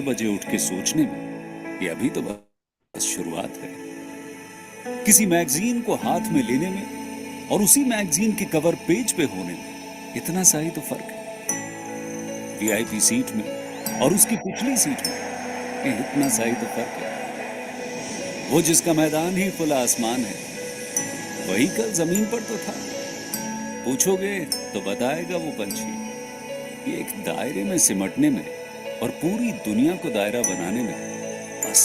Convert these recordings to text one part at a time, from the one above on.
बजे उठ के सोचने में कि अभी तो बस शुरुआत है। किसी मैगजीन को हाथ में लेने में और उसी मैगजीन के कवर पेज पे होने में इतना सा ही तो फर्क है। वीआईपी सीट में और उसकी पिछली सीट में इतना सा ही तो फर्क है। वो जिसका मैदान ही खुला आसमान है, वही कल जमीन पर तो था। पूछोगे तो बताएगा वो पंछी, ये एक दायरे में सिमटने में और पूरी दुनिया को दायरा बनाने में बस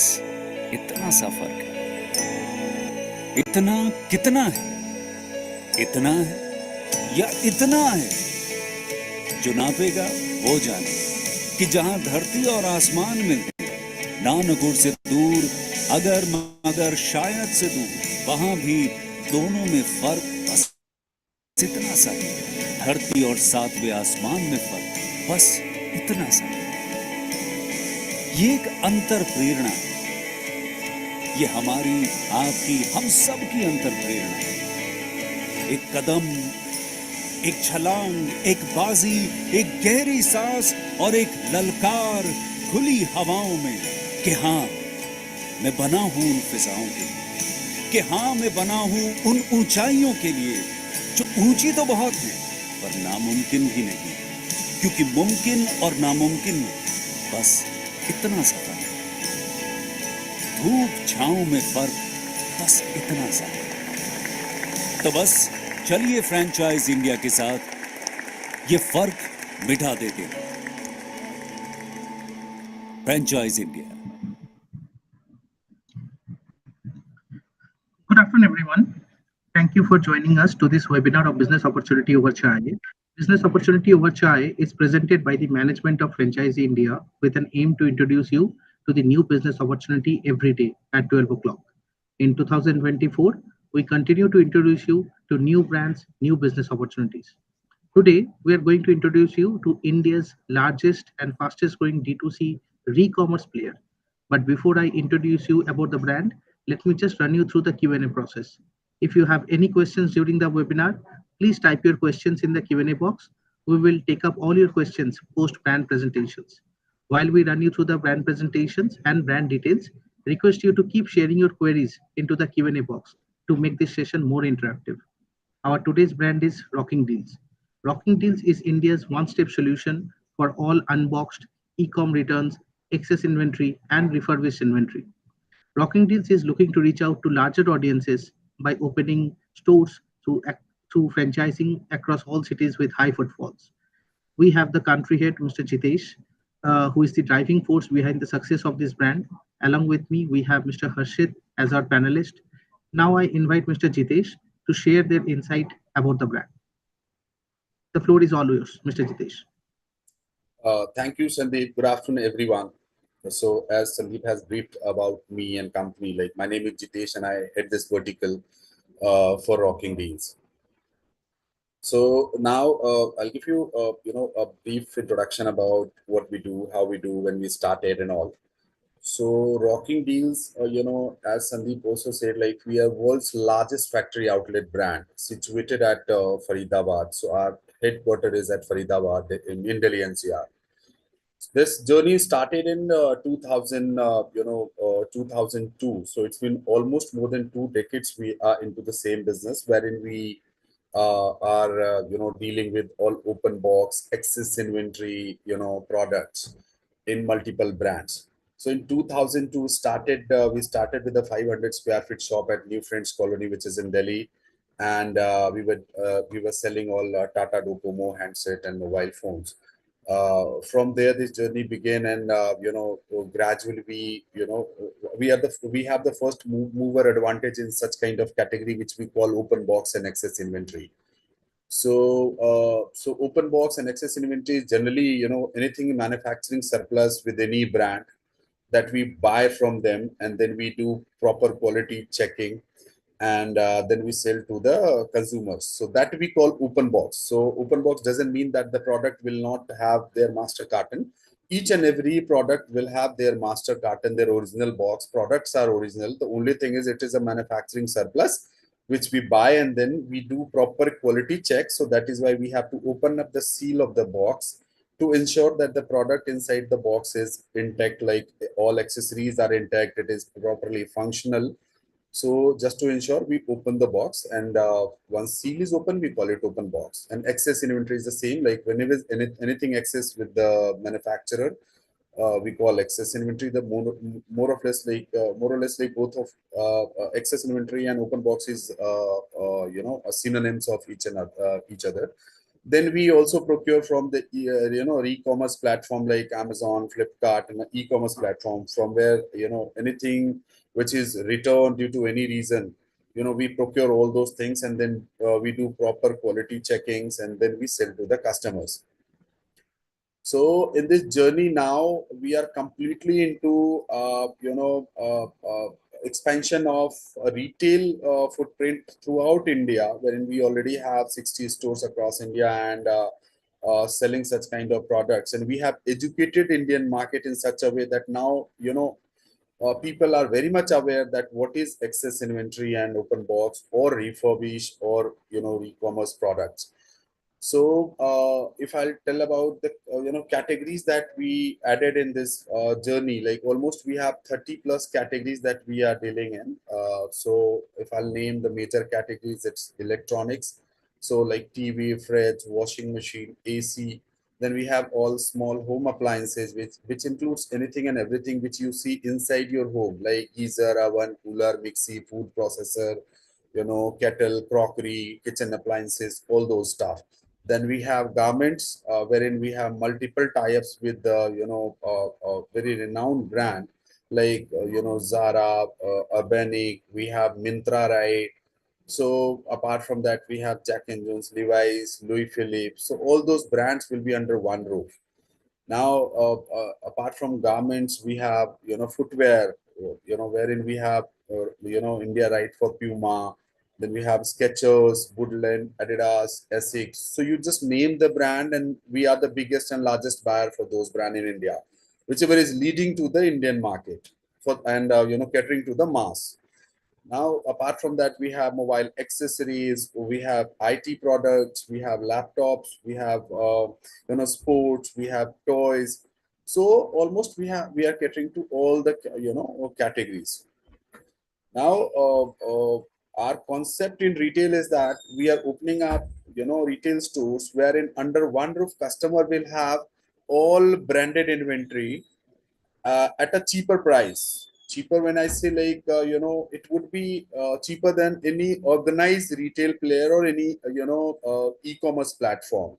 इतना सा फर्क है। इतना कितना है? इतना है या इतना है? जो नापेगा वो जाने कि जहां धरती और आसमान मिलते हैं, नानकुर से दूर, अगर मगर शायद से दूर, वहां भी दोनों में फर्क बस इतना सा है। धरती और सातवें आसमान में फर्क बस इतना सा है। ये एक अंतर प्रेरणा है। ये हमारी, आपकी, हम सब की अंतर प्रेरणा है। एक कदम, एक छलांग, एक बाजी, एक गहरी सांस और एक ललकार खुली हवाओं में कि हाँ मैं बना हूं उन फिजाओं के लिए, कि हाँ मैं बना हूं उन ऊंचाइयों के लिए जो ऊंची तो बहुत है पर नामुमकिन भी नहीं, क्योंकि मुमकिन और नामुमकिन में बस इतना सा फर्क है। धूप छांव में फर्क बस इतना सा है। तो बस चलिए फ्रेंचाइज इंडिया के साथ ये फर्क मिटा देते हैं। Franchise India. Good afternoon, everyone. Thank you for joining us to this webinar of Business Opportunity Over Chai. Business Opportunity Over Chai is presented by the management of Franchisee India with an aim to introduce you to the new business opportunity every day at 12 o'clock. In 2024, we continue to introduce you to new brands, new business opportunities. Today, we are going to introduce you to India's largest and fastest growing D2C re-commerce player. But before I introduce you about the brand, let me just run you through the Q&A process. If you have any questions during the webinar, please type your questions in the Q&A box. We will take up all your questions post brand presentations. While we run you through the brand presentations and brand details, request you to keep sharing your queries into the Q&A box to make this session more interactive. Our today's brand is Rocking Deals. Rocking Deals is India's one-step solution for all unboxed e-com returns, excess inventory, and refurbished inventory. Rocking Deals is looking to reach out to larger audiences by opening stores through franchising across all cities with high footfalls. We have the country head, Mr. Jitesh, who is the driving force behind the success of this brand. Along with me, we have Mr. Harshit as our panelist. Now I invite Mr. Jitesh to share their insight about the brand. The floor is all yours, Mr. Jitesh. Thank you, Sandeep. Good afternoon, everyone. So, as Sandeep has briefed about me and company, like my name is Jitesh, and I head this vertical for Rocking Deals. So now I'll give you, a brief introduction about what we do, how we do, when we started, and all. So Rocking Deals, as Sandeep also said, like we are world's largest factory outlet brand situated at Faridabad. So our headquarters is at Faridabad in Delhi NCR. This journey started in 2002. So it's been almost more than 2 decades we are into the same business, wherein we are, dealing with all open box, excess inventory, products in multiple brands. So in 2002, we started with a 500 square feet shop at New Friends Colony, which is in Delhi, and we were selling all Tata Docomo handset and mobile phones. From there, this journey began, and gradually we have the first mover advantage in such kind of category, which we call open box and excess inventory. So open box and excess inventory is generally, anything manufacturing surplus with any brand that we buy from them, and then we do proper quality checking, and then we sell to the consumers. So that we call open box. So open box doesn't mean that the product will not have their master carton. Each and every product will have their master carton, their original box. Products are original. The only thing is it is a manufacturing surplus, which we buy, and then we do proper quality checks. So that is why we have to open up the seal of the box to ensure that the product inside the box is intact, like all accessories are intact, it is properly functional. So just to ensure, we open the box, and once seal is open, we call it open box. And excess inventory is the same, like whenever anything excess with the manufacturer, we call excess inventory. The more or less like both of excess inventory and open box is synonyms of each other. Then we also procure from the e-commerce platform like Amazon, Flipkart, and e-commerce platform, from where anything which is returned due to any reason, we procure all those things, and then we do proper quality checkings, and then we sell to the customers. So in this journey now, we are completely into expansion of a retail footprint throughout India, wherein we already have 60 stores across India, and selling such kind of products. And we have educated Indian market in such a way that now people are very much aware that what is excess inventory and open box or refurbished or e-commerce products. So if I'll tell about the categories that we added in this journey, like almost we have 30 plus categories that we are dealing in. So if I'll name the major categories, it's electronics. So like TV, fridge, washing machine, AC. Then we have all small home appliances, which includes anything and everything which you see inside your home, like geyser, oven, cooler, mixie, food processor, kettle, crockery, kitchen appliances, all those stuff. Then we have garments, wherein we have multiple tie-ups with the very renowned brand like Zara, Urbanic. We have Mintra, right? So apart from that, we have Jack and Jones, Levi's, Louis Philippe. So all those brands will be under one roof. Now, apart from garments, we have footwear, wherein we have India right for Puma. Then we have Skechers, Woodland, Adidas, Essex. So you just name the brand, and we are the biggest and largest buyer for those brand in India, whichever is leading to the Indian market for, and catering to the mass. Now, apart from that, we have mobile accessories, we have IT products, we have laptops, we have sports, we have toys. So almost we are catering to all the categories. Now, our concept in retail is that we are opening up retail stores wherein under one roof customer will have all branded inventory at a cheaper price. Cheaper when I say, like it would be cheaper than any organized retail player or any e-commerce platform.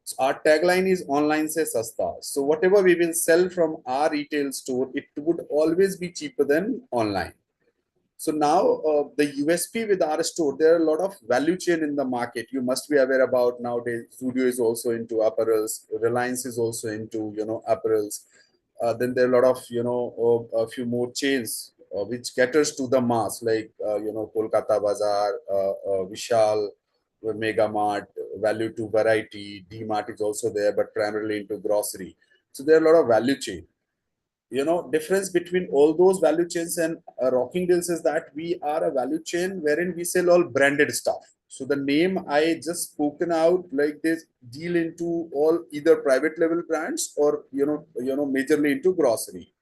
So our tagline is online se sasta. So whatever we will sell from our retail store, it would always be cheaper than online. So now the USP with our store, there are a lot of value chain in the market. You must be aware about nowadays. Studio is also into apparels. Reliance is also into apparels. Then there are a lot of a few more chains which caters to the mass, like Kolkata Bazaar, Vishal, Mega Mart, Value to Variety, D Mart is also there, but primarily into grocery. So there are a lot of value chain. Difference between all those value chains and Rocking Deals is that we are a value chain wherein we sell all branded stuff. So the name I just spoken out, like this, deal into all either private level brands or majorly into grocery.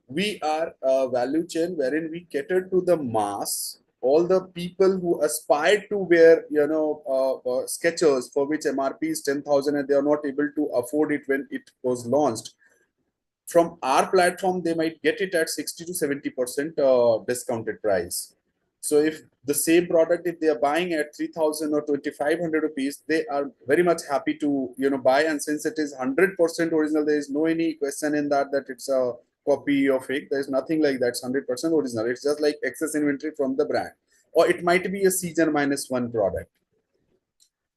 We are a value chain wherein we cater to the mass, all the people who aspire to wear Skechers, for which MRP is 10,000 and they are not able to afford it when it was launched. From our platform, they might get it at 60 to 70% discounted price. So if the same product, if they are buying at 3,000 or 2,500 rupees, they are very much happy to buy. And since it is 100% original, there is no any question in that it's a copy or fake. There is nothing like that. It's 100% original. It's just like excess inventory from the brand, or it might be a season -1 product.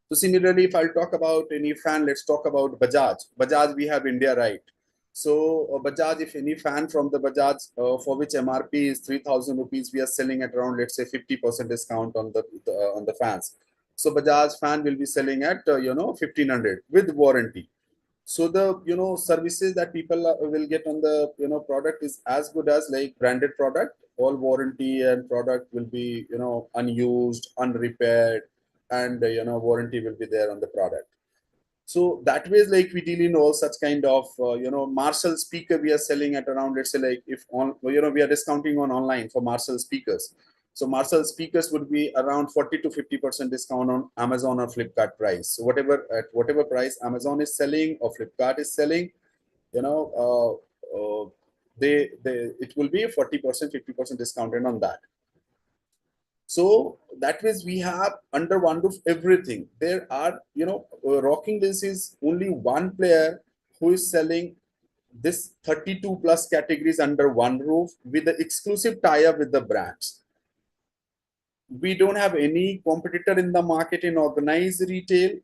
So similarly, if I'll talk about any fan, let's talk about Bajaj. Bajaj, we have India right. So Bajaj, if any fan from the Bajaj for which MRP is 3,000 rupees, we are selling at around, let's say, 50% discount on the fans. So Bajaj fan will be selling at 1,500 with warranty. So the services that people will get on the product is as good as like branded product. All warranty and product will be unused, unrepaired, and warranty will be there on the product. So that way, like we deal in all such kind of Marshall speaker we are selling at around, let's say, like if on we are discounting on online for Marshall speakers. So Marshall speakers would be around 40 to 50% discount on Amazon or Flipkart price. So whatever at whatever price Amazon is selling or Flipkart is selling, you know, they it will be 40%, 50% discounted on that. So that means we have under one roof everything. There are, Rocking this is only one player who is selling this 32 plus categories under one roof with the exclusive tie-up with the brands. We don't have any competitor in the market in organized retail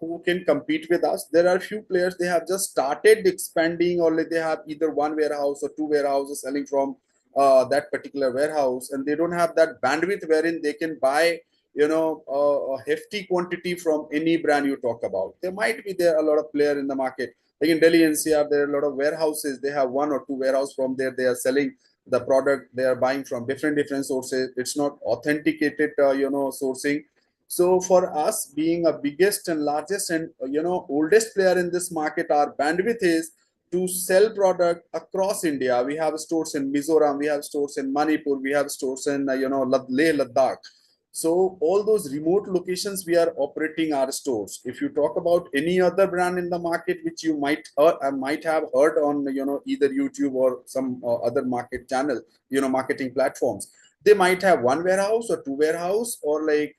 who can compete with us. There are few players, they have just started expanding, or like they have either one warehouse or two warehouses selling from that particular warehouse, and they don't have that bandwidth wherein they can buy a hefty quantity from any brand you talk about. There might be there a lot of player in the market, like in Delhi NCR there are a lot of warehouses, they have one or two warehouse, from there they are selling the product, they are buying from different sources. It's not authenticated sourcing. So for us, being a biggest and largest and oldest player in this market, our bandwidth is to sell product across India. We have stores in Mizoram, we have stores in Manipur, we have stores in Leh Ladakh. So all those remote locations we are operating our stores. If you talk about any other brand in the market which you might have heard on either YouTube or some other market channel, marketing platforms, they might have one warehouse or two warehouse, or like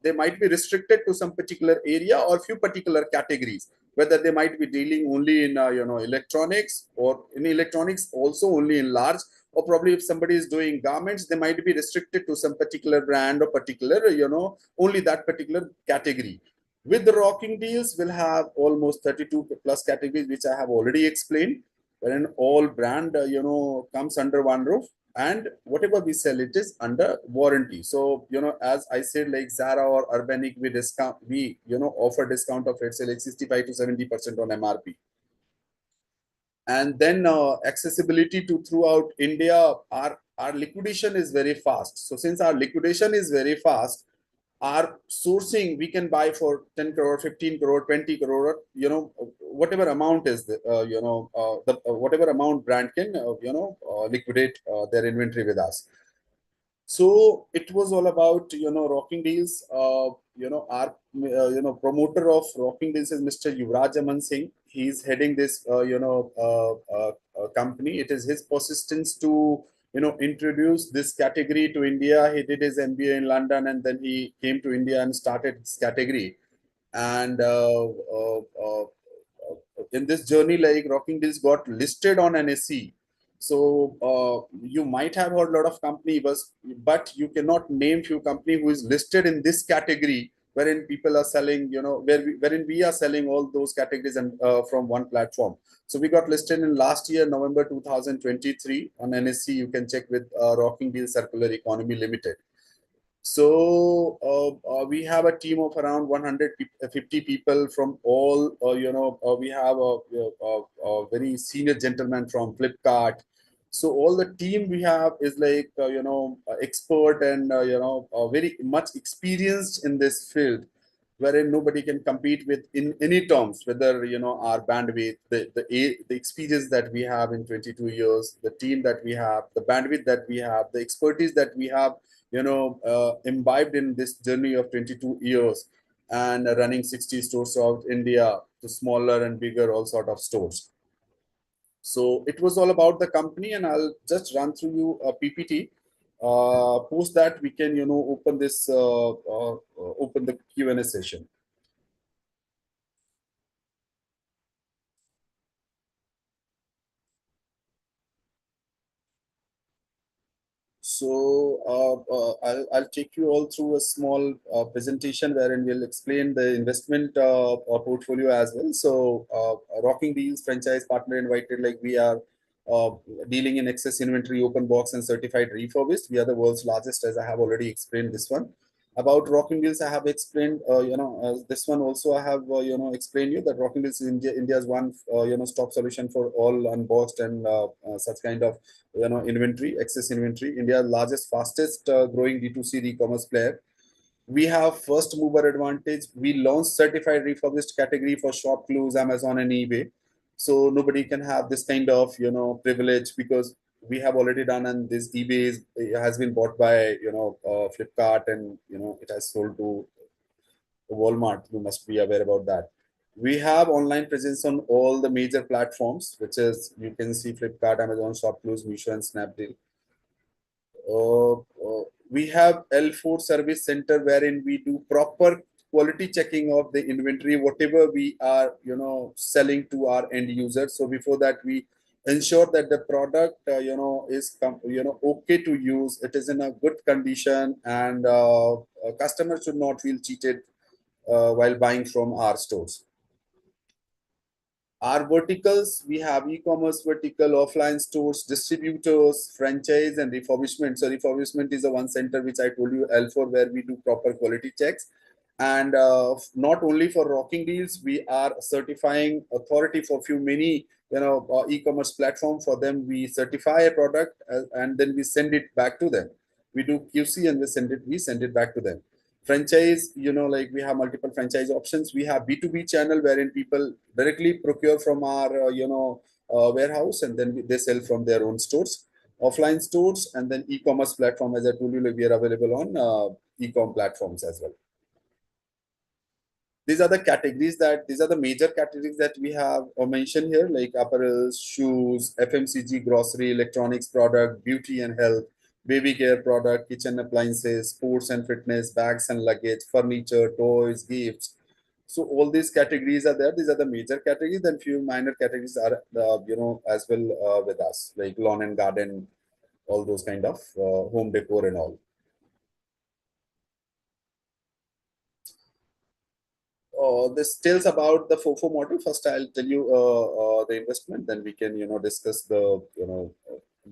they might be restricted to some particular area or few particular categories. Whether they might be dealing only in electronics, or in electronics also only in large, or probably if somebody is doing garments, they might be restricted to some particular brand or particular only that particular category. With the Rocking Deals, we'll have almost 32 plus categories, which I have already explained, wherein all brand comes under one roof, and whatever we sell, it is under warranty. So as I said, like Zara or Urbanic, we offer discount of, let's say, like 65 to 70% on MRP. And then accessibility to throughout India. Our liquidation is very fast. So since our liquidation is very fast, our sourcing, we can buy for 10 crore, 15 crore, 20 crore, whatever amount is whatever amount brand can liquidate their inventory with us. So it was all about Rocking Deals. Our promoter of Rocking Deals is Mr. Yuvraj Aman Singh. He's heading this company. It is his persistence to introduce this category to India. He did his MBA in London, and then he came to India and started this category. And in this journey, like Rocking Deals got listed on NSE. So you might have heard a lot of company, but you cannot name few company who is listed in this category, wherein people are selling, wherein we are selling all those categories and from one platform. So we got listed in last year, November 2023 on NSE. You can check with Rocking Deals Circular Economy Limited. So we have a team of around 150 people from all, we have a very senior gentleman from Flipkart. So all the team we have is like, expert and, very much experienced in this field, wherein nobody can compete with in any terms, whether, our bandwidth, the experience that we have in 22 years, the team that we have, the bandwidth that we have, the expertise that we have, imbibed in this journey of 22 years, and running 60 stores throughout India, to smaller and bigger, all sort of stores. So it was all about the company, and I'll just run through you a PPT. Post that we can, open this, open the Q&A session. So I'll take you all through a small presentation wherein we'll explain the investment portfolio as well. So Rocking Deals franchise partner invited, like we are uh, dealing in excess inventory, open box, and certified refurbished. We are the world's largest, as I have already explained this one. About Rocking Deals, I have explained, this one also I have, explained you that Rocking Deals is India's one, stop solution for all unboxed and such kind of, inventory, excess inventory. India's largest, fastest growing D2C e-commerce player. We have first mover advantage. We launched certified refurbished category for shop clothes, Amazon and eBay. So nobody can have this kind of, privilege, because we have already done, and this eBay has been bought by, Flipkart, and, it has sold to Walmart. You must be aware about that. We have online presence on all the major platforms, which is, you can see Flipkart, Amazon, Shopclose, Meesho, and Snapdeal. We have L4 service center, wherein we do proper quality checking of the inventory, whatever we are, selling to our end users. So before that, we ensure that the product, is, okay to use. It is in a good condition, and customers should not feel cheated while buying from our stores. Our verticals, we have e-commerce vertical, offline stores, distributors, franchise, and refurbishment. So refurbishment is the one center which I told you, L4, where we do proper quality checks. And not only for rocking deals, we are certifying authority for few many, e-commerce platform. For them, we certify a product, and then we send it back to them. We do QC, and we send it back to them. Franchise, like we have multiple franchise options. We have B2B channel, wherein people directly procure from our, warehouse, and then they sell from their own stores. Offline stores, and then e-commerce platform. As I told you, like, we are available on e-com platforms as well. These are the major categories that we have mentioned here, like apparel, shoes, FMCG, grocery, electronics product, beauty and health, baby care product, kitchen appliances, sports and fitness, bags and luggage, furniture, toys, gifts. So all these categories are there. These are the major categories. Then few minor categories are, as well with us, like lawn and garden, all those kind of home decor and all. This tells about the FOFO model. First, I'll tell you the investment. Then we can, discuss the,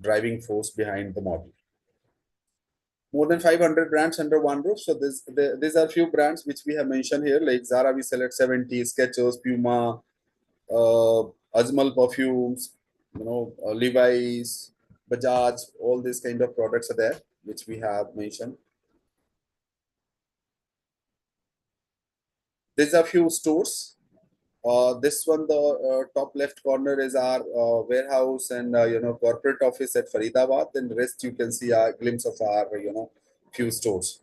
driving force behind the model. More than 500 brands under one roof. So these are few brands which we have mentioned here, like Zara, we sell at 70, Skechers, Puma, uh, Ajmal perfumes, Levi's, Bajaj, all these kind of products are there, which we have mentioned. These are few stores. This one, the top left corner is our warehouse and corporate office at Faridabad. Then the rest you can see a glimpse of our few stores.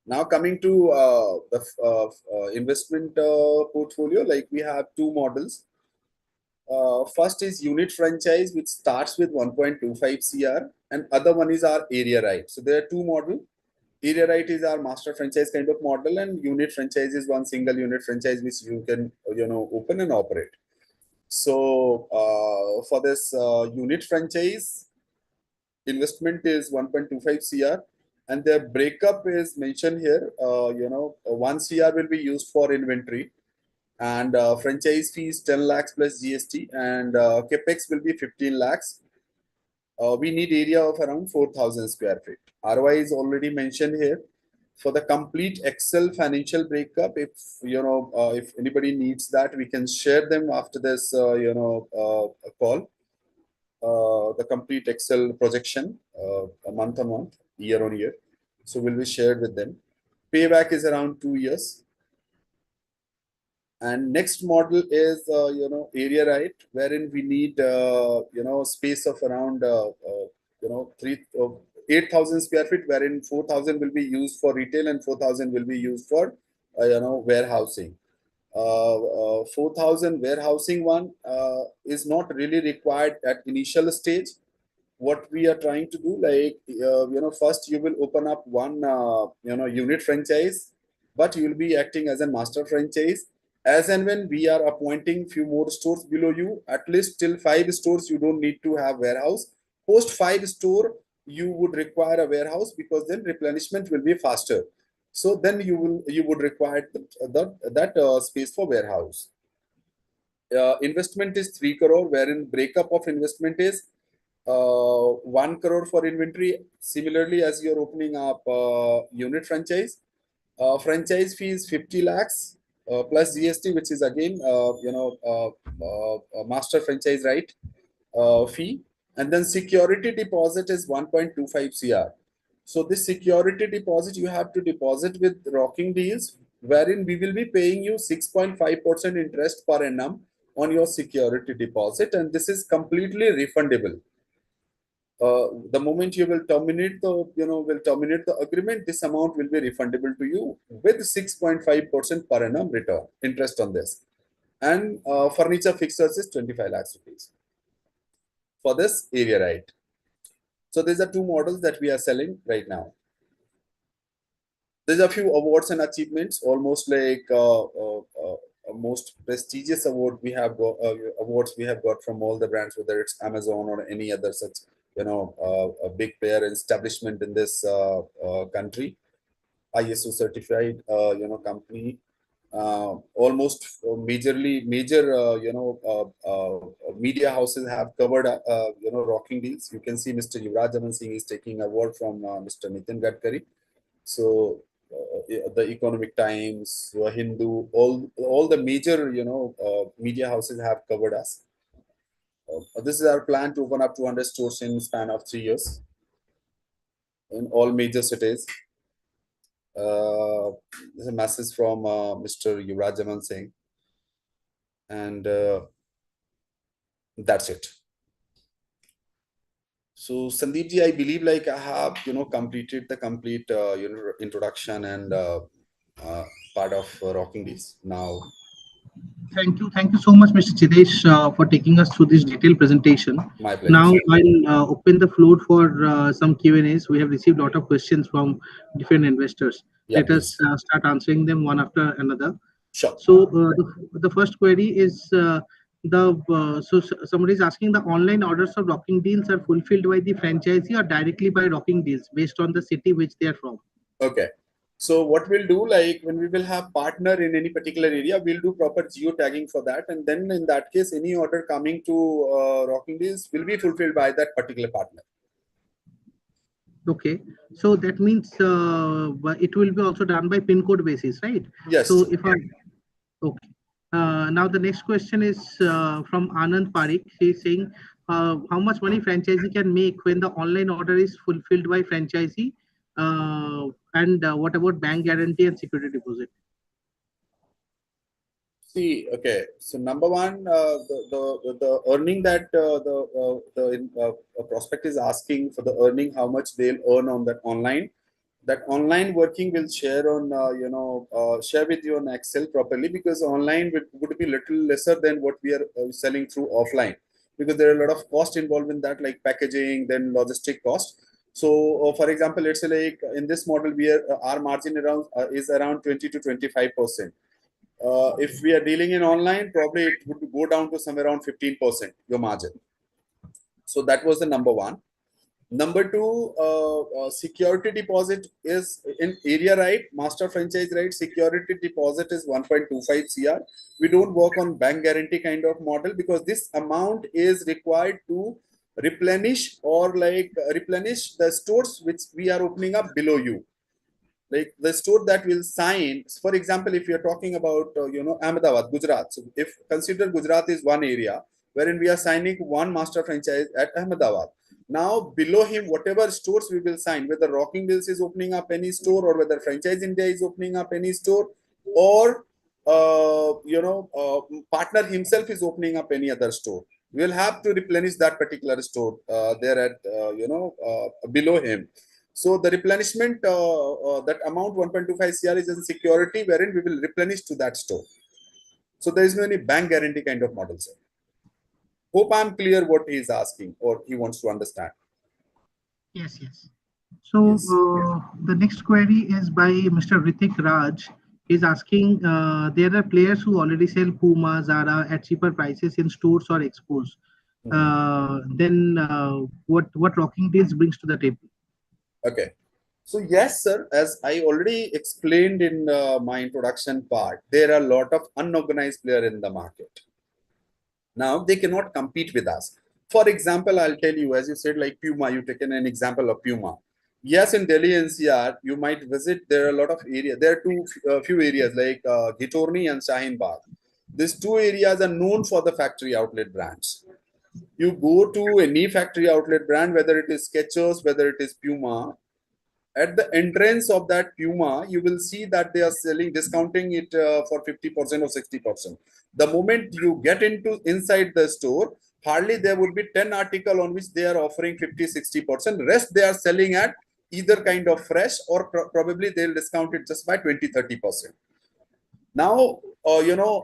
Now coming to the investment portfolio, like we have two models. First is unit franchise, which starts with 1.25 CR, and other one is our area right. So there are two models. Area right is our master franchise kind of model, and unit franchise is one single unit franchise which you can open and operate. So for this unit franchise, investment is 1.25 CR, and their breakup is mentioned here. 1 CR will be used for inventory, and franchise fees 10 lakhs plus GST, and capex will be 15 lakhs. We need area of around 4,000 square feet. ROI is already mentioned here. For the complete Excel financial breakup, if anybody needs that, we can share them after this call. The complete Excel projection, month on month, year on year. So will be shared with them. Payback is around 2 years. And next model is area right, wherein we need space of around 8,000 square feet, wherein 4,000 will be used for retail and 4,000 will be used for warehousing. 4,000 warehousing one is not really required at initial stage. What we are trying to do, like first you will open up one unit franchise, but you will be acting as a master franchise. As and when we are appointing few more stores below you, at least till 5 stores you don't need to have warehouse. Post 5 store you would require a warehouse, because then replenishment will be faster. So then you would require that space for warehouse. Investment is 3 crore, wherein breakup of investment is 1 crore for inventory. Similarly, as you're opening up unit franchise, franchise fee is 50 lakhs, plus GST, which is again, master franchise right fee. And then security deposit is 1.25 CR. So this security deposit you have to deposit with Rocking Deals, wherein we will be paying you 6.5% interest per annum on your security deposit, and this is completely refundable. The moment you will terminate the agreement, this amount will be refundable to you with 6.5% per annum return interest on this. And furniture fixtures is 25 lakhs rupees for this area right. So these are two models that we are selling right now. There's a few awards and achievements, almost like most prestigious award we have got, awards we have got from all the brands, whether it's Amazon or any other such, a big player establishment in this country, ISO certified, company. Almost major media houses have covered, Rocking Deals. You can see Mr. Yuvraj Aman Singh is taking award from Mr. Nitin Gadkari. So the Economic Times, Hindu, all the major media houses have covered us. This is our plan to open up 200 stores in span of 3 years in all major cities. This is a message from Mr. Yuvraj Aman Singh, and that's it. So Sandeep ji, I believe like I have completed the complete introduction and part of Rocking Deals now. Thank you so much, Mr. Chidesh, for taking us through this detailed presentation. My pleasure. Now I'll open the floor for some Q&As. We have received a lot of questions from different investors. Yeah, Let us start answering them one after another. Sure. So the first query is somebody is asking, the online orders of Rocking Deals are fulfilled by the franchisee or directly by Rocking Deals based on the city which they are from? Okay. So what we'll do, like when we will have partner in any particular area, we'll do proper geo tagging for that, and then in that case, any order coming to Rocking Deals will be fulfilled by that particular partner. Okay, so that means it will be also done by pin code basis, right? Yes. So if I okay, now the next question is from Anand Parik. He's saying, how much money franchisee can make when the online order is fulfilled by franchisee, and what about bank guarantee and security deposit? See, okay. So number one, the earning that the prospect is asking for, the earning, how much they'll earn on that online. That online working will share on share with you on Excel properly, because online would be little lesser than what we are selling through offline, because there are a lot of cost involved in that, like packaging, then logistic cost. So for example, let's say like in this model, we are our margin around is around 20 to 25%. If we are dealing in online, probably it would go down to somewhere around 15% your margin. So that was the number one. Number two, security deposit is in area right, master franchise right, security deposit is 1.25 CR. We don't work on bank guarantee kind of model, because this amount is required to replenish or like replenish the stores which we are opening up below you. Like the store that will sign, for example, if you're talking about Ahmedabad, Gujarat. So if consider Gujarat is one area wherein we are signing one master franchise at Ahmedabad. Now below him, whatever stores we will sign, whether Rocking Deals is opening up any store, or whether Franchise India is opening up any store, or partner himself is opening up any other store, we will have to replenish that particular store there at below him. So the replenishment, that amount 1.25 CR is in security, wherein we will replenish to that store. So there is no any bank guarantee kind of model, sir. Hope I'm clear what he is asking or he wants to understand. Yes, yes. So Yes. the next query is by Mr. Ritik Raj. He's asking, there are players who already sell Puma, Zara at cheaper prices in stores or expos. Then what Rocking Deals brings to the table? Okay. So yes, sir, as I already explained in my introduction part, there are a lot of unorganized players in the market. Now they cannot compete with us. For example, I'll tell you, as you said, like Puma, you've taken an example of Puma. Yes, in Delhi NCR, you might visit. There are a lot of areas. There are few areas like Ghitorni and Shahin Bagh. These two areas are known for the factory outlet brands. You go to any factory outlet brand, whether it is Skechers, whether it is Puma, at the entrance of that Puma, you will see that they are selling, discounting it for 50% or 60%. The moment you get into inside the store, hardly there would be 10 article on which they are offering 50-60%. Rest they are selling at either kind of fresh or probably they'll discount it just by 20-30%. Now,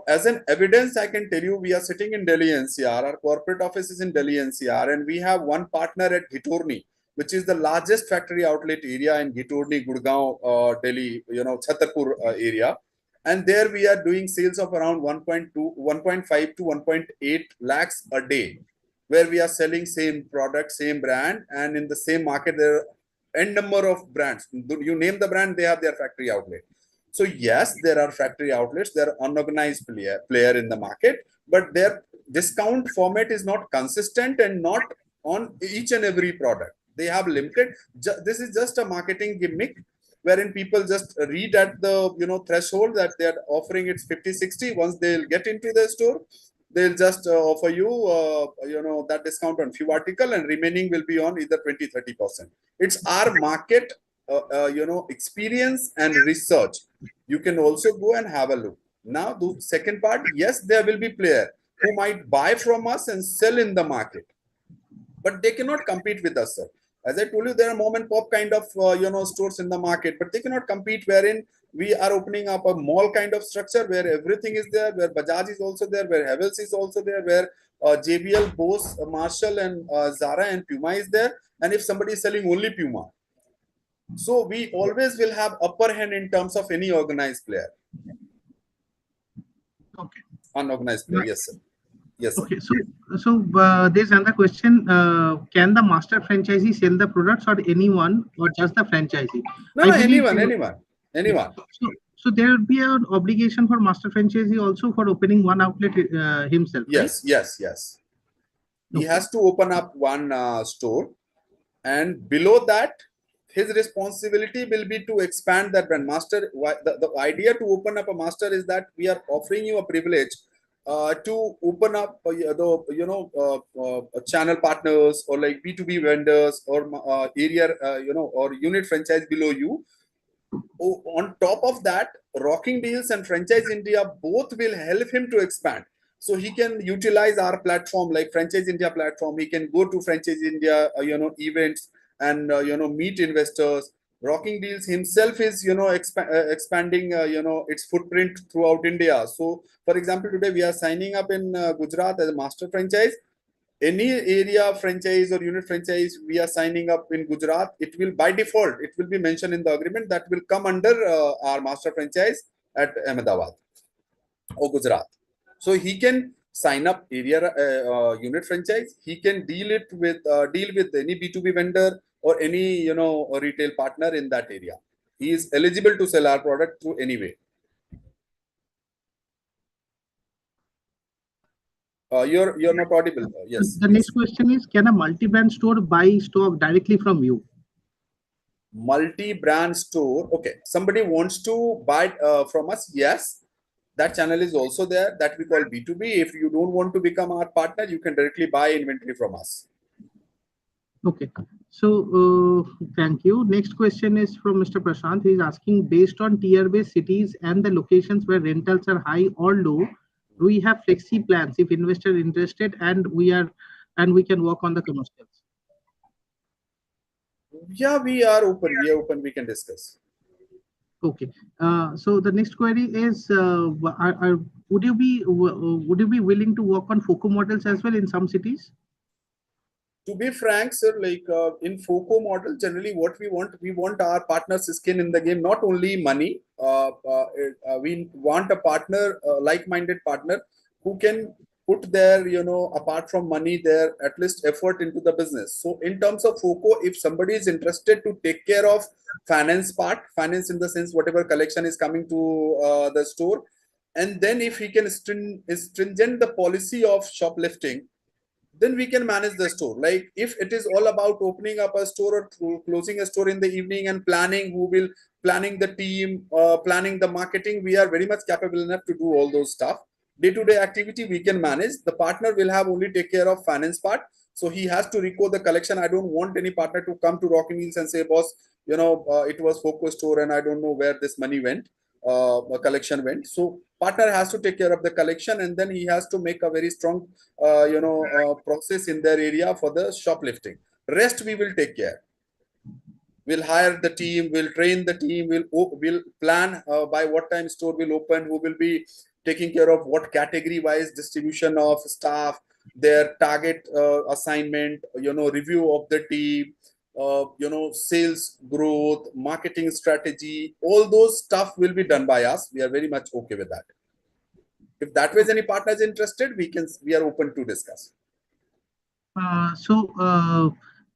as an evidence, I can tell you we are sitting in Delhi NCR. Our corporate office is in Delhi NCR, and we have one partner at Ghitorni, which is the largest factory outlet area in Ghitorni, Gurgaon, Delhi, Chhatarpur area. And there we are doing sales of around 1.2, 1.5 to 1.8 lakhs a day, where we are selling same product, same brand, and in the same market, there are n number of brands. You name the brand, they have their factory outlet. So yes, there are factory outlets, there are unorganized player in the market, but their discount format is not consistent and not on each and every product. They have limited. This is just a marketing gimmick wherein people just read at the threshold that they are offering it's 50-60. Once they'll get into the store, they'll just offer you that discount on few article, and remaining will be on either 20-30%. It's our market experience and research. You can also go and have a look. Now the second part, yes, there will be player who might buy from us and sell in the market, but they cannot compete with us, sir. As I told you, there are mom and pop kind of stores in the market, but they cannot compete, wherein we are opening up a mall kind of structure where everything is there, where Bajaj is also there, where Havels is also there, where JBL, Bose, Marshall, and Zara and Puma is there. And if somebody is selling only Puma, so we always will have upper hand in terms of any organized player. Okay. Unorganized player, yes, sir. Yes, sir. Okay, so there's another question. Can the master franchisee sell the products or anyone or just the franchisee? No, anyone. So there would be an obligation for master franchisee also for opening one outlet himself, yes, right? yes. He has to open up one store, and below that, his responsibility will be to expand that brand. Master, the idea to open up a master is that we are offering you a privilege to open up channel partners or like B2B vendors or area or unit franchise below you. On top of that, Rocking Deals and Franchise India both will help him to expand. So he can utilize our platform like Franchise India platform. He can go to Franchise India, events and meet investors. Rocking Deals himself is expanding its footprint throughout India. So, for example, today we are signing up in Gujarat as a master franchise. Any area franchise or unit franchise we are signing up in Gujarat, it will by default, it will be mentioned in the agreement that will come under our master franchise at Ahmedabad or Gujarat. So he can sign up area unit franchise. He can deal with any B2B vendor or any retail partner in that area. He is eligible to sell our product through any way. You're not audible. Yes. The next question is, can a multi-brand store buy stock directly from you? Multi-brand store. Okay. Somebody wants to buy from us. Yes. That channel is also there, that we call B2B. If you don't want to become our partner, you can directly buy inventory from us. Okay. So thank you. Next question is from Mr. Prashant. He is asking, based on tier-based cities and the locations where rentals are high or low, do we have flexi plans if investor interested and we can work on the commercials? Yeah, we are open. We can discuss. Okay. So the next query is, would you be willing to work on FOCO models as well in some cities? To be frank, sir, like in FOCO model, generally what we want our partners' skin in the game, not only money. We want a partner, like-minded partner, who can put their, apart from money, their at least effort into the business. So in terms of FOCO, if somebody is interested to take care of finance in the sense whatever collection is coming to the store, and then if he can stringent the policy of shoplifting, then we can manage the store. Like if it is all about opening up a store or closing a store in the evening and planning who will planning the team, planning the marketing, we are very much capable enough to do all those stuff. Day-to-day activity we can manage. The partner will have only take care of finance part. So he has to record the collection. I don't want any partner to come to Rocky Wheels and say, boss, it was focus store and I don't know where this money went, collection went. So partner has to take care of the collection, and then he has to make a very strong, process in their area for the shoplifting. Rest we will take care. We'll hire the team, we'll train the team, we'll plan by what time store will open, who will be taking care of what category wise distribution of staff, their target assignment, review of the team, sales growth, marketing strategy, all those stuff will be done by us. We are very much okay with that. If that way any partner is interested, we are open to discuss.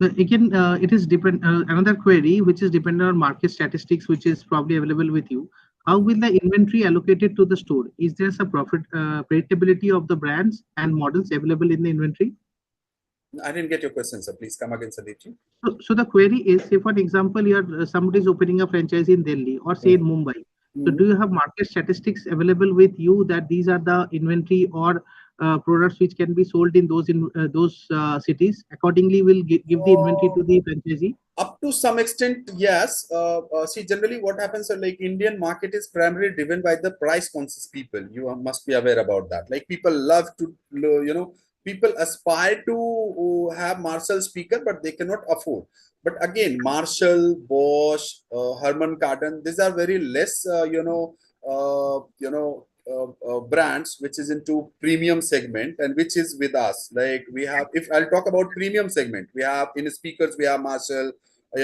Again, it is another query which is dependent on market statistics, which is probably available with you. How will the inventory allocated to the store? Is there some predictability of the brands and models available in the inventory? I didn't get your question, sir. Please come again, Sandeep. So the query is, say for example, somebody is opening a franchise in Delhi or say in Mumbai. So do you have market statistics available with you that these are the inventory or products which can be sold in those cities? Accordingly, will give the inventory to the franchisee. Up to some extent, yes. See, generally what happens is like Indian market is primarily driven by the price conscious people. You must be aware about that. Like people love to, people aspire to have Marshall speaker, but they cannot afford. But again, Marshall, Bosch, Harman Kardon, these are very less, brands which is into premium segment and which is with us. Like we have, if I'll talk about premium segment, we have in speakers, we have Marshall, we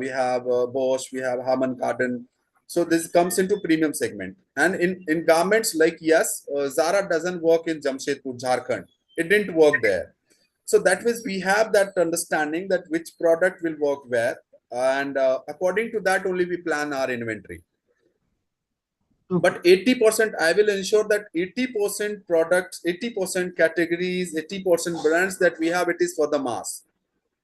have Bosch, we have Harman Kardon. So this comes into premium segment. And in garments, like yes, Zara doesn't work in Jamshedpur, Jharkhand. It didn't work there. So that means we have that understanding that which product will work where, and according to that only we plan our inventory. But 80%, I will ensure that 80% products, 80% categories, 80% brands that we have, it is for the mass.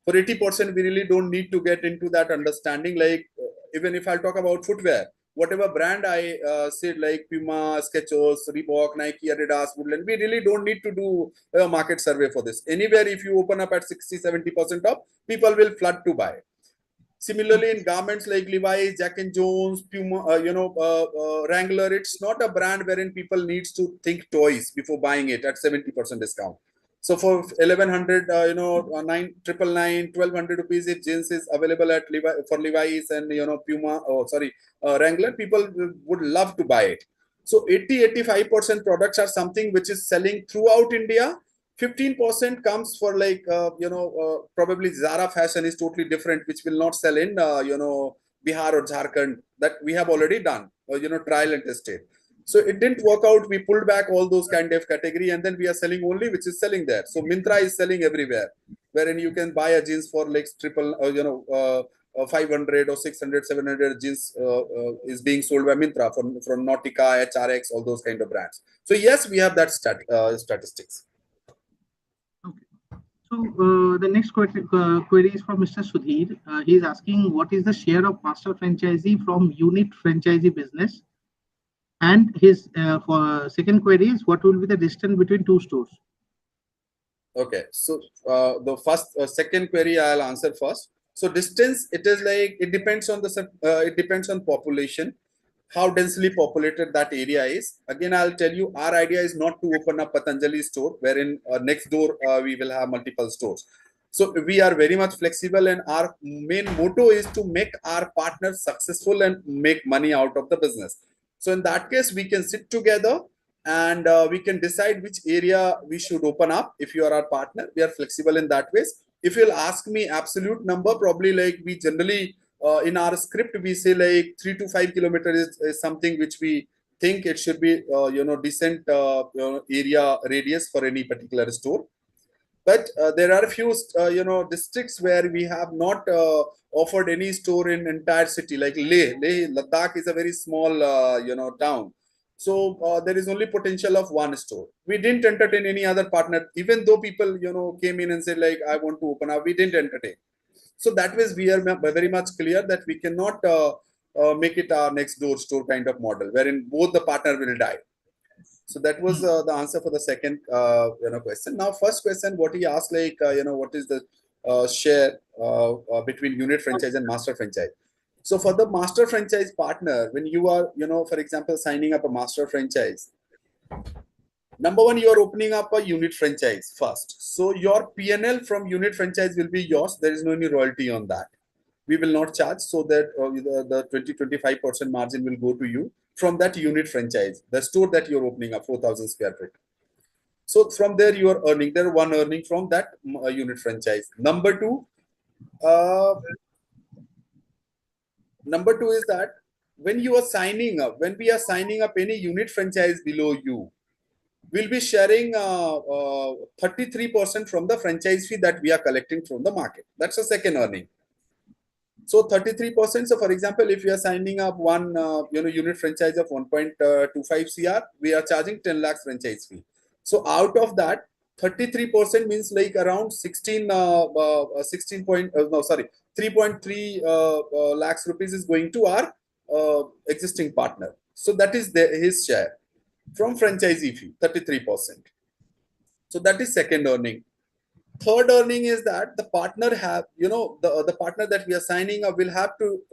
For 80%, we really don't need to get into that understanding. Like even if I'll talk about footwear, whatever brand I said, like Puma, Skechers, Reebok, Nike, Adidas, Woodland, we really don't need to do a market survey for this. Anywhere, if you open up at 60-70% up, people will flood to buy. Similarly, in garments like Levi's, Jack and Jones, Puma, Wrangler, it's not a brand wherein people needs to think twice before buying it at 70% discount. So for 1100, 999, 1200 rupees, if jeans is available at Levi's and Puma, Wrangler, people would love to buy it. So 80-85% products are something which is selling throughout India. 15% comes for like probably Zara fashion is totally different, which will not sell in Bihar or Jharkhand, that we have already done trial and tested. So it didn't work out. We pulled back all those kind of category, and then we are selling only which is selling there. So Myntra is selling everywhere, wherein you can buy a jeans for like 500 or 600, 700 jeans is being sold by Myntra from Nautica, HRX, all those kind of brands. So yes, we have that statistics. So the next query is from Mr. Sudhir. He is asking what is the share of master franchisee from unit franchisee business, and his for second query is what will be the distance between two stores. Okay, so the second query I'll answer first. So distance, it is like it depends on population, how densely populated that area is. Again, I'll tell you, our idea is not to open up Patanjali store, wherein next door we will have multiple stores. So we are very much flexible, and our main motto is to make our partners successful and make money out of the business. So in that case, we can sit together and we can decide which area we should open up. If you are our partner, we are flexible in that ways. If you'll ask me absolute number, probably like we generally in our script, we say like 3 to 5 kilometers is something which we think it should be, decent area radius for any particular store. But there are a few, districts where we have not offered any store in entire city, like Leh. Ladakh is a very small, town. So there is only potential of one store. We didn't entertain any other partner, even though people, came in and said like, I want to open up. We didn't entertain. So that was we are very much clear that we cannot make it our next door store kind of model, wherein both the partner will die. So that was the answer for the second question. Now, first question, what he asked, like what is the share between unit franchise and master franchise? So for the master franchise partner, when you are, for example, signing up a master franchise, number one, you are opening up a unit franchise first. So your PNL from unit franchise will be yours. There is no any royalty on that. We will not charge, so that the 20-25% margin will go to you from that unit franchise, the store that you're opening up, 4,000 square feet. So from there you are earning. There one earning from that unit franchise. Number two is that when you are signing up, when we are signing up any unit franchise below you, we'll be sharing 33% from the franchise fee that we are collecting from the market. That's the second earning. So 33%. So for example, if you are signing up one unit franchise of 1.25 CR, we are charging 10 lakhs franchise fee. So out of that, 33% means like around 3.3 lakhs rupees is going to our existing partner. So that is his share from franchisee fee, 33%. So that is second earning. Third earning is that the partner have, the partner that we are signing up will have to,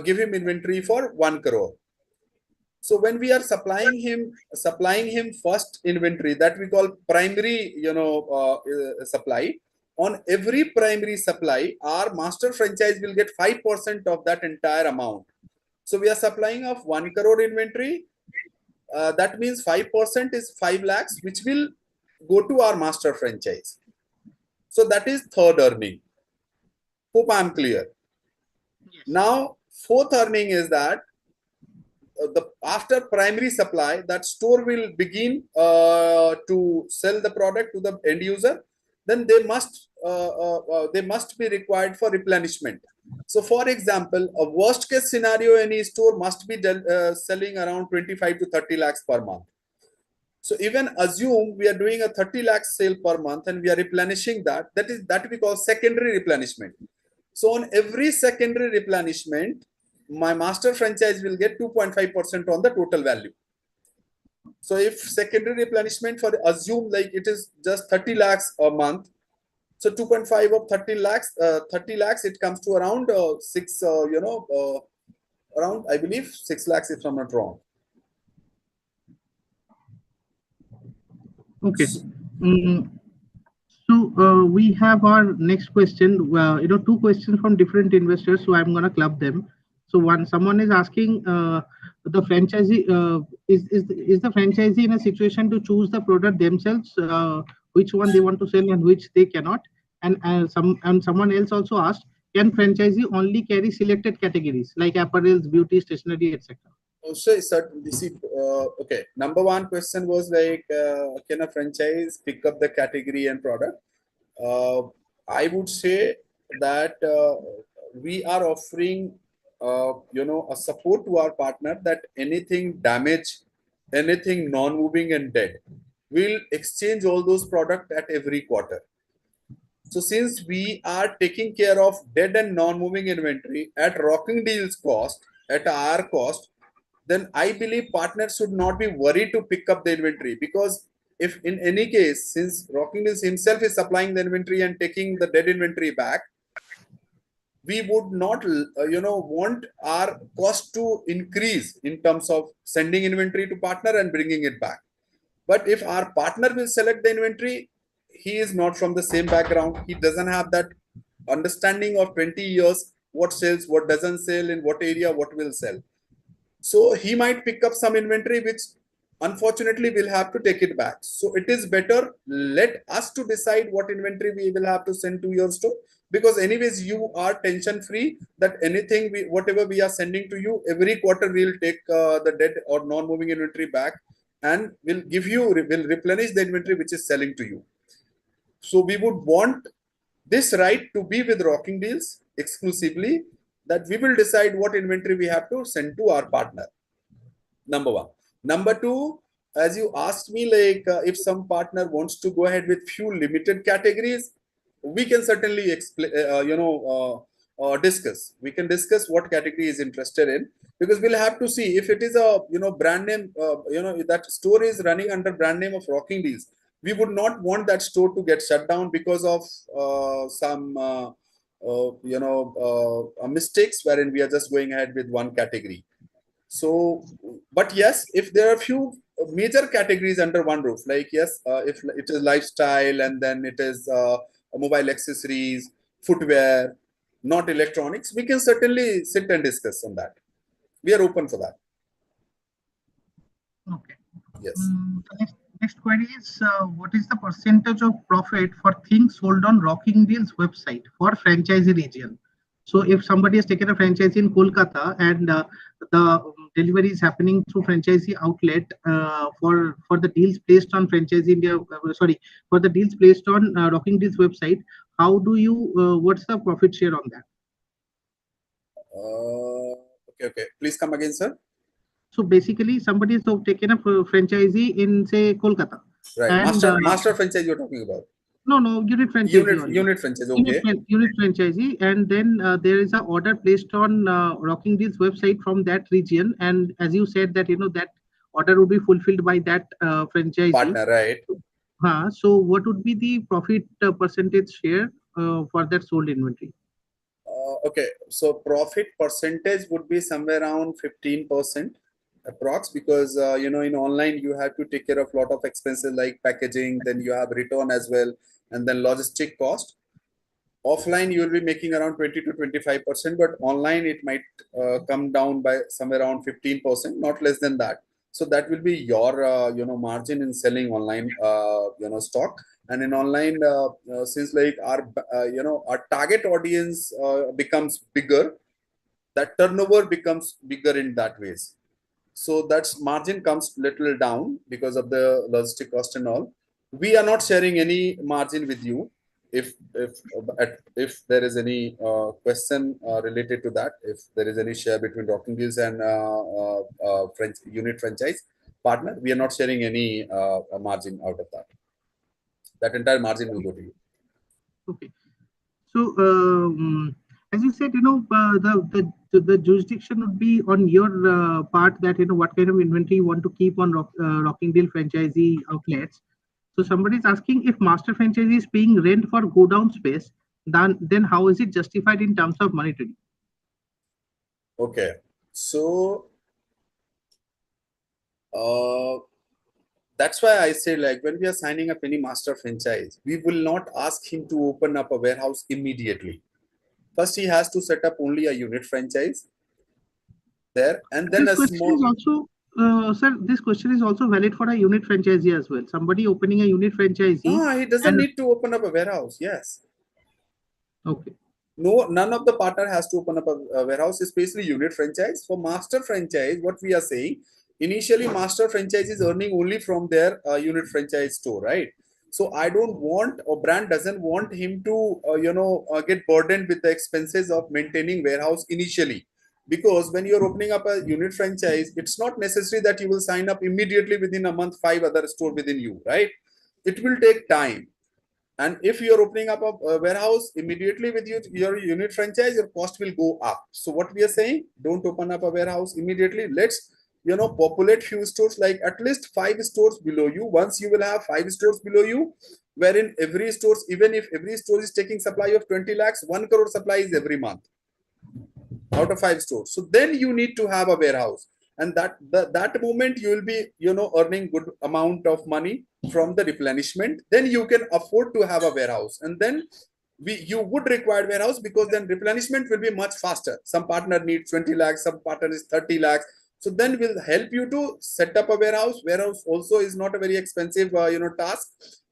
give him inventory for 1 crore. So when we are supplying him first inventory, that we call primary, supply. On every primary supply, our master franchise will get 5% of that entire amount. So we are supplying of 1 crore inventory. That means 5% is 5 lakhs, which will go to our master franchise. So that is third earning. Hope I'm clear. Yes. Now, fourth earning is that after primary supply, that store will begin to sell the product to the end user. Then they must be required for replenishment. So, for example, a worst case scenario, any store must be selling around 25 to 30 lakhs per month. So even assume we are doing a 30 lakhs sale per month and we are replenishing that. That we call secondary replenishment. So on every secondary replenishment, my master franchise will get 2.5% on the total value. So if secondary replenishment for assume like it is just 30 lakhs a month. So 2.5 of 30 lakhs, it comes to around around, I believe 6 lakhs if I'm not wrong. Okay. So we have our next question. Two questions from different investors. So I'm gonna club them. So someone is asking, the franchisee is the franchisee in a situation to choose the product themselves, which one they want to sell and which they cannot. And someone else also asked, can franchisee only carry selected categories like apparels, beauty, stationery, etc.? So certainly, okay. Number one question was like, can a franchise pick up the category and product? I would say that we are offering, a support to our partner that anything damaged, anything non-moving and dead, we'll exchange all those products at every quarter. So since we are taking care of dead and non-moving inventory at Rocking Deal's cost, at our cost, then I believe partners should not be worried to pick up the inventory, because if in any case, since Rocking Deals himself is supplying the inventory and taking the dead inventory back, we would not, want our cost to increase in terms of sending inventory to partner and bringing it back. But if our partner will select the inventory, he is not from the same background. He doesn't have that understanding of 20 years, what sells, what doesn't sell, in what area, what will sell. So he might pick up some inventory, which unfortunately we'll have to take it back. So it is better, let us to decide what inventory we will have to send to your store, because anyways you are tension free that anything whatever we are sending to you, every quarter we'll take the dead or non-moving inventory back and will replenish the inventory which is selling to you. So we would want this right to be with Rocking Deals exclusively, that we will decide what inventory we have to send to our partner. Number one. Number two, as you asked me, like if some partner wants to go ahead with few limited categories, we can certainly explain, discuss. We can discuss what category is interested in, because we'll have to see if it is a brand name. That store is running under brand name of Rocking Deals. We would not want that store to get shut down because of some mistakes wherein we are just going ahead with one category. So, but yes, if there are few major categories under one roof, like yes, if it is lifestyle and then it is mobile accessories, footwear, not electronics, we can certainly sit and discuss on that. We are open for that. Okay. Yes. Next query is what is the percentage of profit for things sold on Rocking Deal's website for franchisee region? So if somebody has taken a franchise in Kolkata and the delivery is happening through franchisee outlet for the deals placed on franchisee India, for the deals placed on Rocking Deal's website, how do you what's the profit share on that? Okay. Please come again, sir. So basically, somebody has taken a franchisee in say Kolkata, Right. and Master franchise you're talking about. no, unit franchisee only. Unit franchise. Okay. Unit franchisee, and then there is a order placed on Rocking Deal's website from that region, and as you said that that order would be fulfilled by that franchisee Partner, right? So what would be the profit percentage share for that sold inventory? Okay, so profit percentage would be somewhere around 15% approx, because in online you have to take care of a lot of expenses like packaging, then you have return as well, and then logistic cost. Offline you will be making around 20 to 25%, but online it might come down by somewhere around 15%, not less than that. So that will be your margin in selling online stock. And in online, since like our target audience becomes bigger, that turnover becomes bigger in that ways. So that's margin comes little down because of the logistic cost and all. We are not sharing any margin with you. If there is any question related to that, if there is any share between Rocking Deals and unit franchise partner, we are not sharing any margin out of that. That entire margin will go to you. Okay. So, as you said, the jurisdiction would be on your part that what kind of inventory you want to keep on Rocking Deal franchisee outlets. So somebody is asking if master franchisee is paying rent for go down space, then how is it justified in terms of monetary? Okay, so that's why I say, like, when we are signing up any master franchise, we will not ask him to open up a warehouse immediately. First, he has to set up only a unit franchise there, and then This a question is small. also, sir, this question is also valid for a unit franchisee as well. Somebody opening a unit franchisee. No, he doesn't and need to open up a warehouse. Yes. Okay. No, none of the partner has to open up a warehouse, especially unit franchise. For master franchise, what we are saying, initially master franchise is earning only from their unit franchise store, right? So I don't want, or brand doesn't want him to get burdened with the expenses of maintaining warehouse initially, because when you're opening up a unit franchise, it's not necessary that you will sign up immediately within a month 5 other store within you, right? It will take time. And if you're opening up a warehouse immediately with your unit franchise, your cost will go up. So what we are saying, don't open up a warehouse immediately. Let's populate few stores, like at least 5 stores below you. Once you will have 5 stores below you, wherein every stores, even if every store is taking supply of 20 lakhs, 1 crore supply is every month out of 5 stores. So then you need to have a warehouse, and that moment you will be earning good amount of money from the replenishment. Then you can afford to have a warehouse, and then you would require warehouse, because then replenishment will be much faster. Some partner needs 20 lakhs, some partner is 30 lakhs. So then we'll help you to set up a warehouse. Warehouse also is not a very expensive task.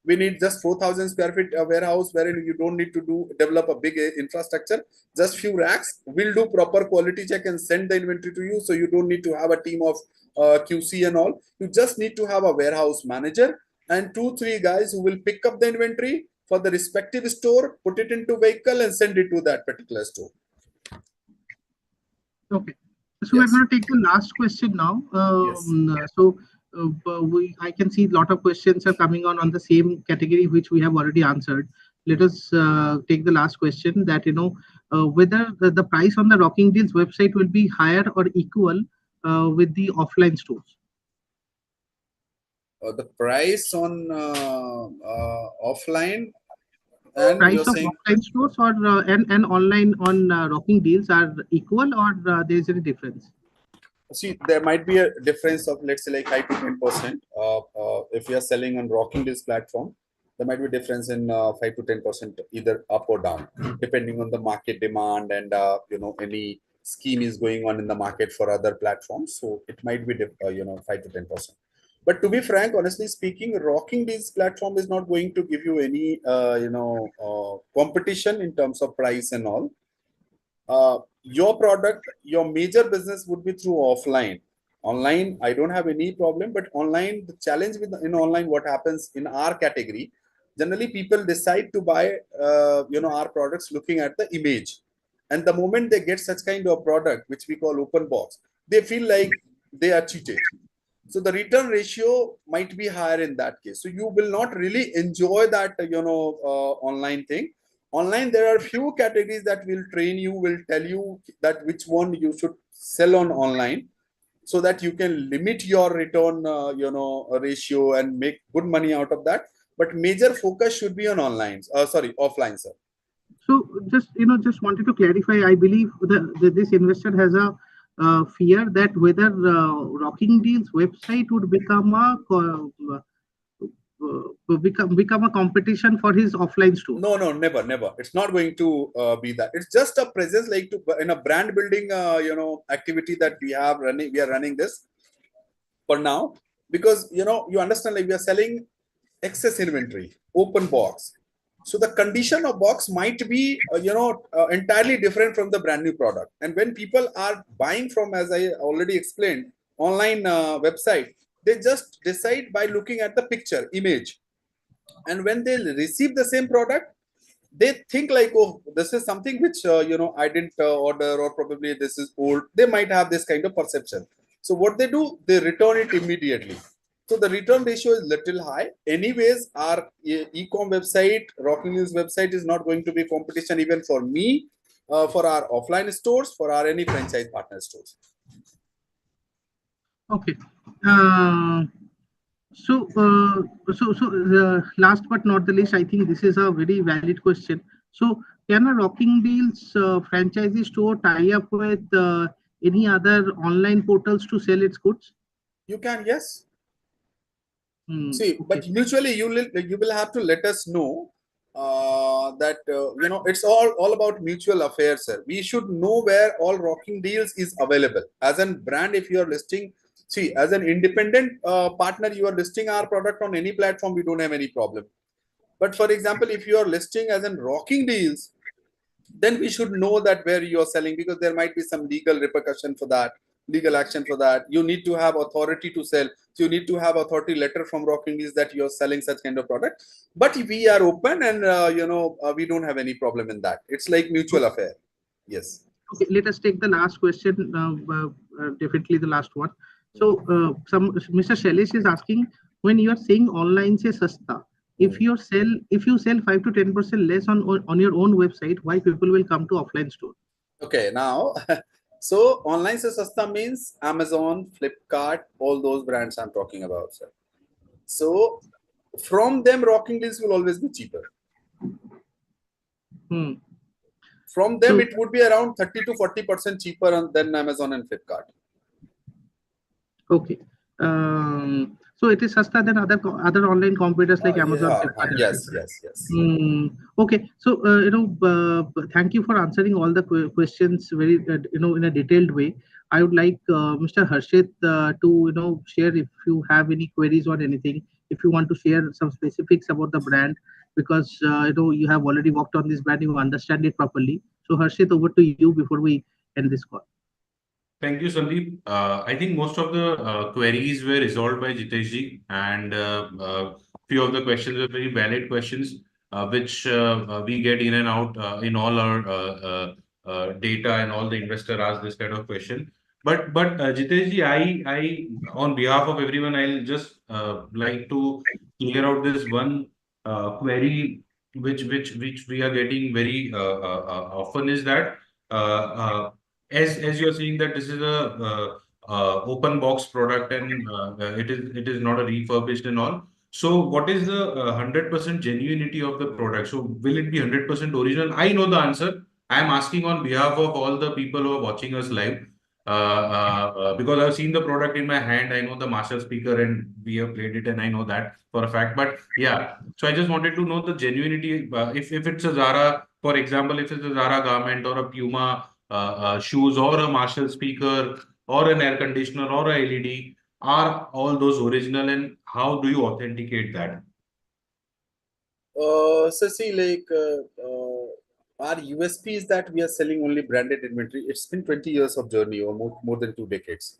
We need just 4,000 square feet warehouse, wherein you don't need to develop a big infrastructure. Just few racks. We'll do proper quality check and send the inventory to you, so you don't need to have a team of QC and all. You just need to have a warehouse manager and 2-3 guys who will pick up the inventory for the respective store, put it into vehicle and send it to that particular store. Okay. So we're Yes. going to take the last question now. Yes. I can see a lot of questions are coming on the same category which we have already answered. Let us take the last question that whether the price on the Rocking Deals website will be higher or equal with the offline stores. The price on offline, and you're Price of saying, offline stores or and online on Rocking Deals are equal or there is any difference? see, there might be a difference of, let's say, like 5 to 10%. If you are selling on Rocking this platform, there might be a difference in 5 to 10%, either up or down, depending on the market demand and any scheme is going on in the market for other platforms. So it might be 5 to 10%. But to be frank, honestly speaking, Rocking this platform is not going to give you any competition in terms of price and all. Your product, your major business would be through offline. Online, I don't have any problem, but online, the challenge with in online, what happens in our category, generally people decide to buy, our products looking at the image, and the moment they get such kind of product, which we call open box, they feel like they are cheated. So the return ratio might be higher in that case. So you will not really enjoy that, online thing. Online, there are few categories that will train you, will tell you that which one you should sell on online, so that you can limit your return, ratio and make good money out of that. But major focus should be on online. Sorry, offline, sir. So just wanted to clarify. I believe this investor has a fear that whether Rocking Deals website would become become a competition for his offline store. No, no, never, never. It's not going to be that. It's just a presence, like to in a brand building, activity that we have running. We are running this for now, because you understand, like we are selling excess inventory, open box. So the condition of box might be entirely different from the brand new product. And when people are buying from, as I already explained, online website, they just decide by looking at the picture image, and when they receive the same product, they think like, oh, this is something which I didn't order, or probably this is old. They might have this kind of perception. So what they do, they return it immediately. So the return ratio is little high. Anyways, our e-com website, Rocking News website, is not going to be competition even for me, for our offline stores, for our any franchise partner stores. Okay. Last but not the least, I think this is a very valid question. So, can a Rocking Deals franchisee store tie up with any other online portals to sell its goods? You can, yes. See, Okay. but mutually you will have to let us know that it's all about mutual affairs, sir. We should know where all Rocking Deals is available. As a brand, if you are listing, see, as an independent partner, you are listing our product on any platform, we don't have any problem. But for example, if you are listing as in Rocking Deals, then we should know that where you are selling, because there might be some legal repercussion for that, legal action for that. You need to have authority to sell. So you need to have authority letter from Rocking Deals that you're selling such kind of product. But we are open, and we don't have any problem in that. It's like mutual affair. Yes. Okay, let us take the last question. Definitely the last one. So, Mr. Shailesh is asking, when you are saying online se sasta, if you sell 5 to 10% less on your own website, why people will come to offline store? Okay, now, so online se sasta means Amazon, Flipkart, all those brands I'm talking about, sir. So from them, Rocking Deals will always be cheaper. From them, So, it would be around 30 to 40% cheaper than Amazon and Flipkart. okay. So it is sasta than other online competitors like Amazon, Yeah, Flipkart, yes, etc. yes, yes. Okay, so thank you for answering all the questions very in a detailed way. I would like Mr. Harshit to share if you have any queries on anything, if you want to share some specifics about the brand, because you have already worked on this brand, you understand it properly. So Harshit, over to you before we end this call. Thank you, Sandeep. I think most of the queries were resolved by Jitesh ji, and few of the questions were very valid questions, which we get in and out in all our data, and all the investor ask this kind of question. But Jitesh ji, I on behalf of everyone, I'll just like to clear out this one query which we are getting very often is that as you're saying that this is a open box product and it is not a refurbished and all. So what is the 100% genuinity of the product? So will it be 100% original? I know the answer. I am asking on behalf of all the people who are watching us live because I've seen the product in my hand. I know the master speaker and we have played it and I know that for a fact. But yeah, so I just wanted to know the genuinity. If it's a Zara, for example, if it's a Zara garment or a Puma shoes or a Marshall speaker or an air conditioner or a LED, are all those original and how do you authenticate that? So see, our USP is that we are selling only branded inventory. It's been 20 years of journey, or more than 2 decades,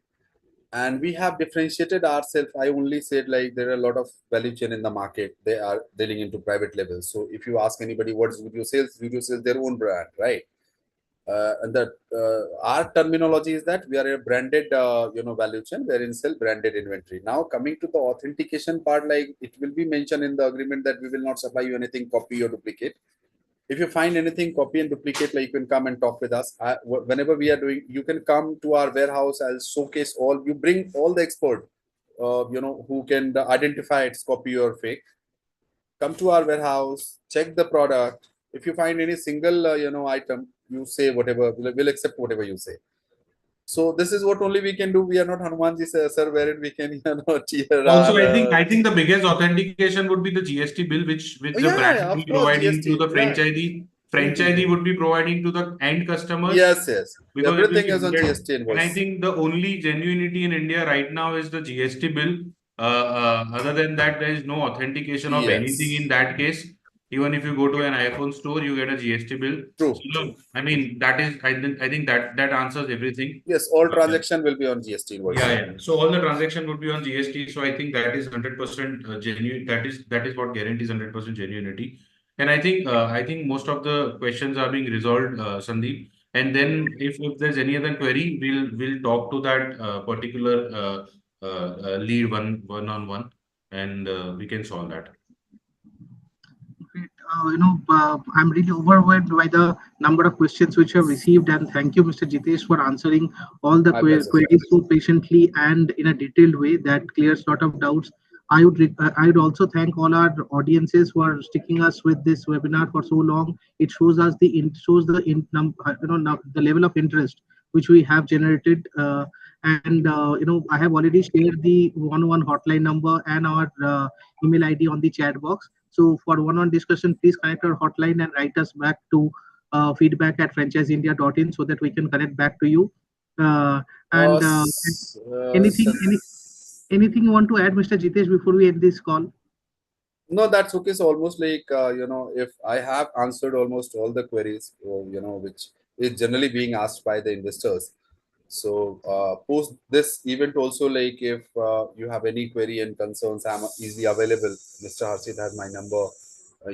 and we have differentiated ourselves. I only said like there are a lot of value chain in the market. They are dealing into private levels. So if you ask anybody what is video sales their own brand, right? And that our terminology is that we are a branded value chain wherein sell branded inventory. Now coming to the authentication part, like it will be mentioned in the agreement that we will not supply you anything copy or duplicate. If you find anything copy and duplicate, like you can come and talk with us. Whenever we are doing, you can come to our warehouse. I'll showcase all. You bring all the expert who can identify it's copy or fake. Come to our warehouse, check the product. If you find any single item, you say whatever. We'll accept whatever you say. So this is what only we can do. We are not Hanumanji sir, wherein we can cheer Also, our. I think the biggest authentication would be the GST bill, which Oh, the yeah, brand yeah, would of be course, providing to GST. the Yeah. franchisee. Mhm. Franchisee would be providing to the end customers Yes, yes. because it will Everything be is on 100. GST And I invoice. think the only genuinity in India right now is the GST bill. Other than that, there is no authentication of anything in Yes. that case. Even if you go to an iPhone store, you get a GST bill. True, So, true. I mean, I think that answers everything. Yes, all transaction will be on GST Yeah, invoice. yeah. So all the transaction would be on GST. So I think that is 100% genuine. That is what guarantees 100% genuinity. And I think most of the questions are being resolved, Sandeep. And then if there's any other query, we'll talk to that particular lead one on one, and we can solve that. Great. I'm really overwhelmed by the number of questions which you have received, and thank you, Mr. Jitesh, for answering all the My pleasure, sir. queries so patiently and in a detailed way that clears a lot of doubts. I would also thank all our audiences who are sticking us with this webinar for so long. It shows us the level of interest which we have generated. And I have already shared the one-on-one hotline number and our email ID on the chat box. So for one-on discussion, please connect our hotline and write us back to feedback@franchiseindia.in so that we can connect back to you. Uh, Uh, and s- uh, anything, s- anything you want to add, Mr. Jitesh, before we end this call? no, that's okay. So almost like if I have answered almost all the queries, which is generally being asked by the investors. So post this event also, like if you have any query and concerns, I'm easily available. Mr. Harshit has my number.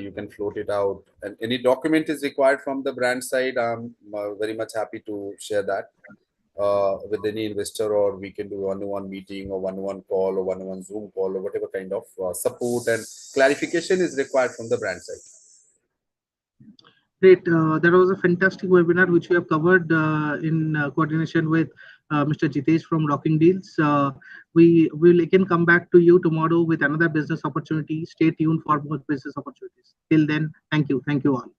You can float it out. And any document is required from the brand side, I'm very much happy to share that with any investor, or we can do one-on-one meeting or one-on-one call or one-on-one Zoom call or whatever kind of support and clarification is required from the brand side. Great. That was a fantastic webinar which we have covered in coordination with Mr. Jitesh from Rocking Deals. We will again come back to you tomorrow with another business opportunity. Stay tuned for more business opportunities. Till then, thank you. Thank you all.